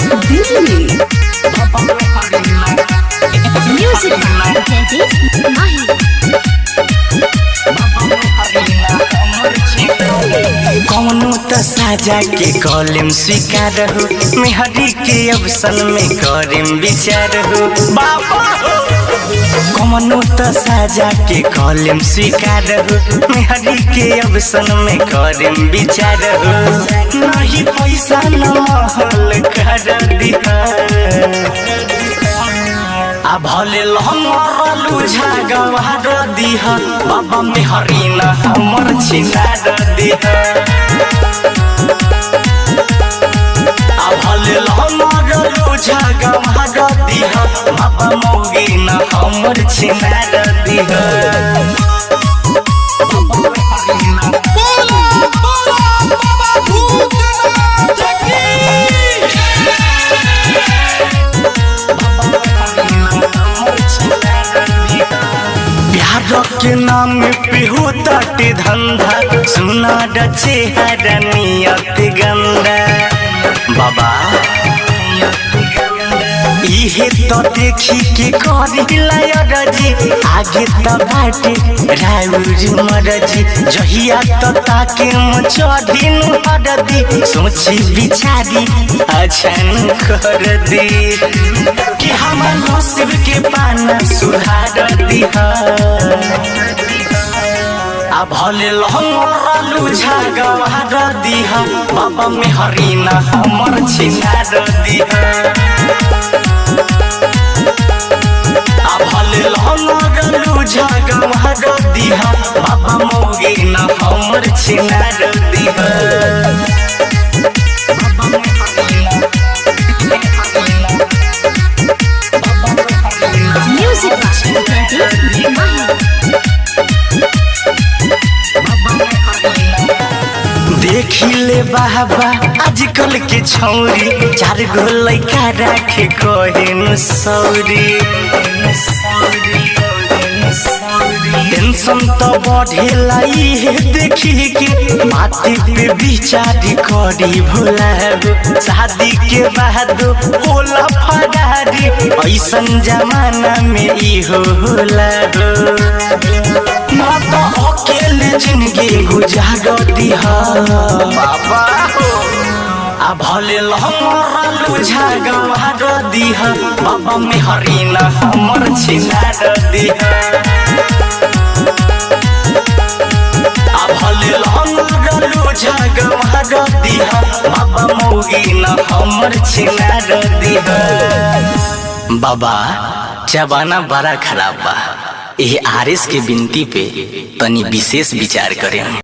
Billy. Music कौनो त साजा के कॉलम स्वीकार हो, मेहरी के अवसन में करेम विचार हो बाबा। कौनो त साजा के कॉलम स्वीकार हो, मेहरी के अवसन में करेम विचार हो। नहीं पैसा न महल कर दिहा, आ भले लहंगर लुझा गवार दिह, बाबा मेहरी न हमर छिनार दिह। आ भले लहंगर लुझा गवार दिह, बाबा मौगी न हमर छिनार दिह। के नाम पे होता टे धंधा, सुना डचे नियत गंदा बाबा। इहे तो देखी के करिला रजी, आगे तो बाटे राउर मरजी। जहिया तो ताके चढ़ी हरदी, सोची बिचारी अछन कर दी कि हमार नसीब के पाना सुधार दिहा। आ भले लहंगर लुझा गवार दिहा, बाबा मेहरी न हमर छिनार दिहा। आ भले लहंगर लुझा गवार दिहा, बाबा मौगी न हमर छिनार दिहा। देखी ले बाबा आजकल के छौरी, 4 गो लइका राखे कहेन सौरी। टेंशन तो बढ़ेला इहे देखी के, माथे पे विचारी करी भोला। शादी के बाद होला फरारी, ऐसन जमाना में इहो होला। ना तो अकेले जिंदगी गुजार दिहा बाबा। आ भले लहंगर लुझा गवार दिहा, बाबा मेहरी न हमर छिनार दिहा। आ भले लहंगर लुझा गवार दिहा, बाबा मौगी न हमर छिनार दिहा। बाबा जमाना बड़ा खराब बा, ये आरएस के बिनती पे तनी विशेष विचार करें।